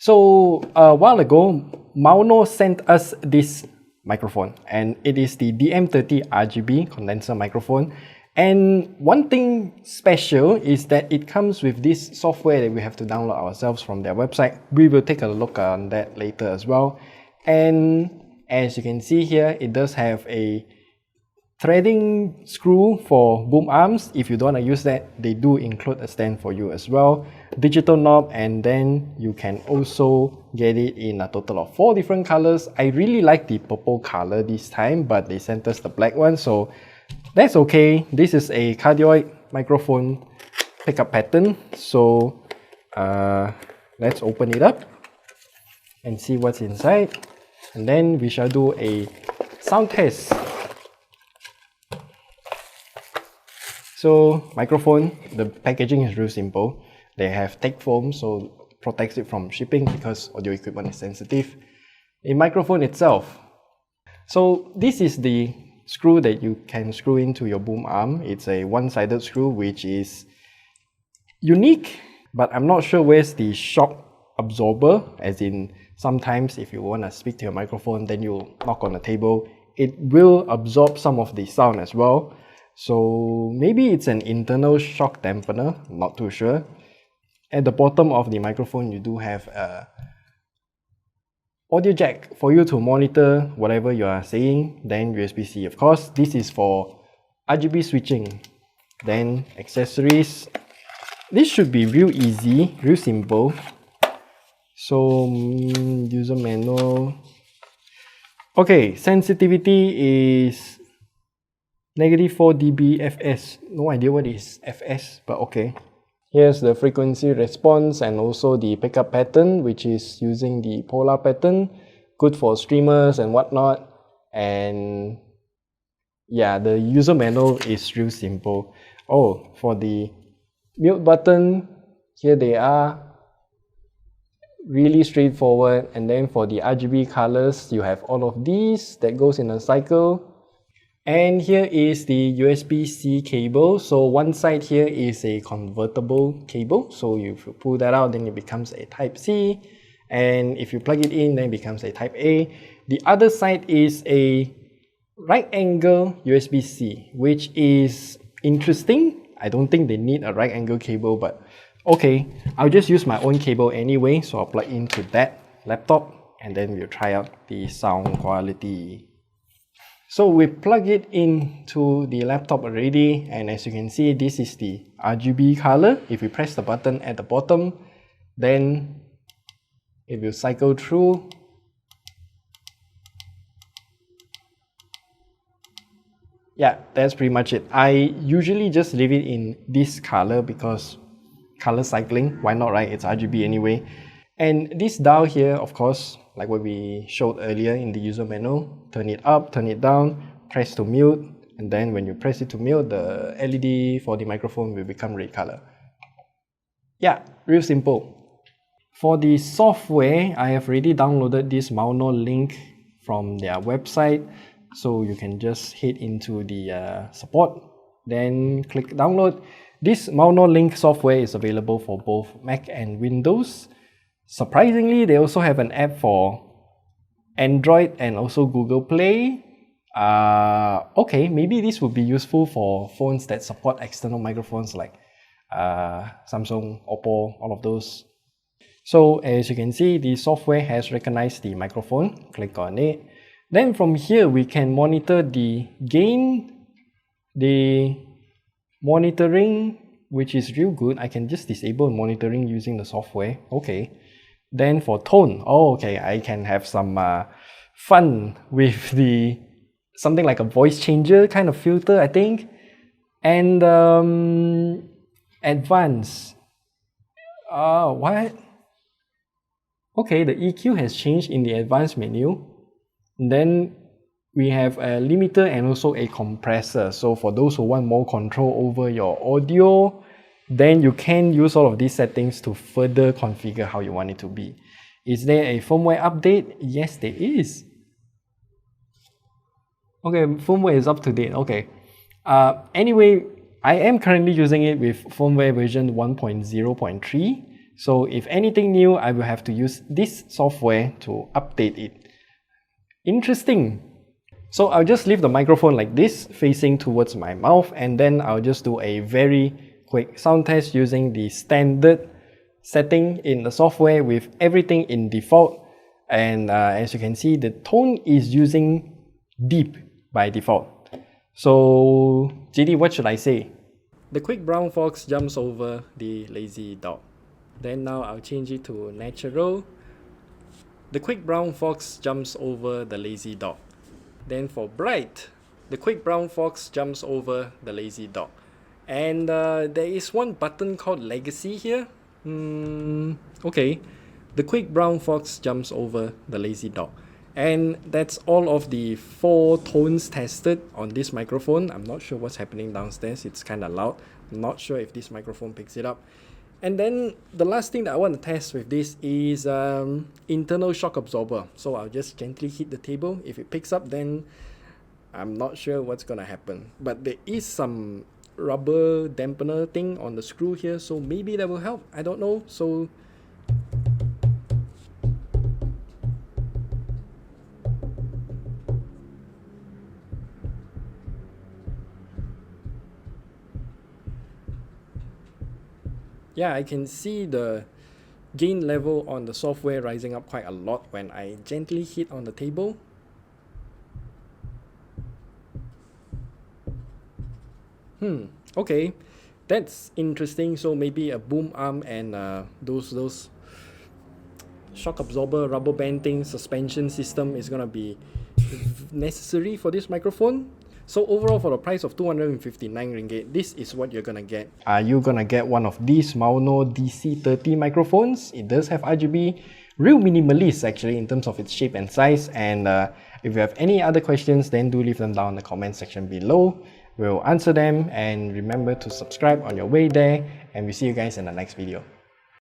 So a while ago, Maono sent us this microphone, and it is the DM30 RGB condenser microphone. And one thing special is that it comes with this software that we have to download ourselves from their website. We will take a look on that later as well. And as you can see here, it does have a threading screw for boom arms. If you don't want to use that, they do include a stand for you as well. Digital knob, and then you can also get it in a total of 4 different colors. I really like the purple color this time, but they sent us the black one, so that's okay. This is a cardioid microphone pickup pattern. So let's open it up and see what's inside, and then we shall do a sound test. So microphone, the packaging is real simple. They have tech foam, so protects it from shipping because audio equipment is sensitive. The microphone itself. So this is the screw that you can screw into your boom arm. It's a one-sided screw, which is unique, but I'm not sure where's the shock absorber, as in sometimes if you want to speak to your microphone, then you knock on the table, it will absorb some of the sound as well. So maybe it's an internal shock dampener, I'm not too sure. At the bottom of the microphone, you do have a audio jack for you to monitor whatever you are saying, then USB-C. Of course, this is for RGB switching. Then accessories. This should be real easy, real simple. So user manual. Okay, sensitivity is -4 dB fs. No idea what is fs, but okay. Here's the frequency response and also the pickup pattern, which is using the polar pattern. Good for streamers and whatnot. And yeah, the user manual is real simple. Oh, for the mute button, here they are. Really straightforward. And then for the RGB colors, you have all of these that goes in a cycle. And here is the USB-C cable. So one side here is a convertible cable. So if you pull that out, then it becomes a Type-C. And if you plug it in, then it becomes a Type-A. The other side is a right angle USB-C, which is interesting. I don't think they need a right angle cable, but okay. I'll just use my own cable anyway. So I'll plug into that laptop and then we'll try out the sound quality. So we plug it into the laptop already, and as you can see, this is the RGB color. If we press the button at the bottom, then it will cycle through. Yeah, that's pretty much it. I usually just leave it in this color because color cycling, why not, right? It's RGB anyway. And this dial here, of course, like what we showed earlier in the user manual, turn it up, turn it down, press to mute, and then when you press it to mute, the LED for the microphone will become red color. Yeah, real simple. For the software, I have already downloaded this Maono link from their website, so you can just head into the support, then click download. This Maono link software is available for both Mac and Windows. Surprisingly, they also have an app for Android and also Google Play. Okay, maybe this would be useful for phones that support external microphones like Samsung, Oppo, all of those. So as you can see, the software has recognized the microphone. Click on it. Then from here, we can monitor the gain, the monitoring, which is real good. I can just disable monitoring using the software. Okay. Then for tone, oh, okay, I can have some fun with the something like a voice changer kind of filter, I think. And advanced. What? Okay, the EQ has changed in the advanced menu. And then we have a limiter and also a compressor. So for those who want more control over your audio, then you can use all of these settings to further configure how you want it to be. Is there a firmware update? Yes, there is. Okay, firmware is up to date. Okay. Anyway, I am currently using it with firmware version 1.0.3. So if anything new, I will have to use this software to update it. Interesting. So I'll just leave the microphone like this, facing towards my mouth, and then I'll just do a very quick sound test using the standard setting in the software with everything in default. And as you can see, the tone is using deep by default. So GD, what should I say? The quick brown fox jumps over the lazy dog. Then now I'll change it to natural. The quick brown fox jumps over the lazy dog. Then for bright, the quick brown fox jumps over the lazy dog. And there is one button called legacy here. Okay. The quick brown fox jumps over the lazy dog. And that's all of the 4 tones tested on this microphone. I'm not sure what's happening downstairs. It's kind of loud. I'm not sure if this microphone picks it up. And then the last thing that I want to test with this is internal shock absorber. So I'll just gently hit the table. If it picks up, then I'm not sure what's going to happen. But there is some rubber dampener thing on the screw here. So maybe that will help. I don't know. So yeah, I can see the gain level on the software rising up quite a lot when I gently hit on the table. Okay, that's interesting. So maybe a boom arm and those shock absorber rubber band thing suspension system is gonna be necessary for this microphone. So overall, for the price of 259 ringgit, this is what you're gonna get. Are you gonna get one of these Maono DC30 microphones? It does have RGB, real minimalist actually in terms of its shape and size. And if you have any other questions, then do leave them down in the comment section below. We'll answer them, and remember to subscribe on your way there, and we'll see you guys in the next video.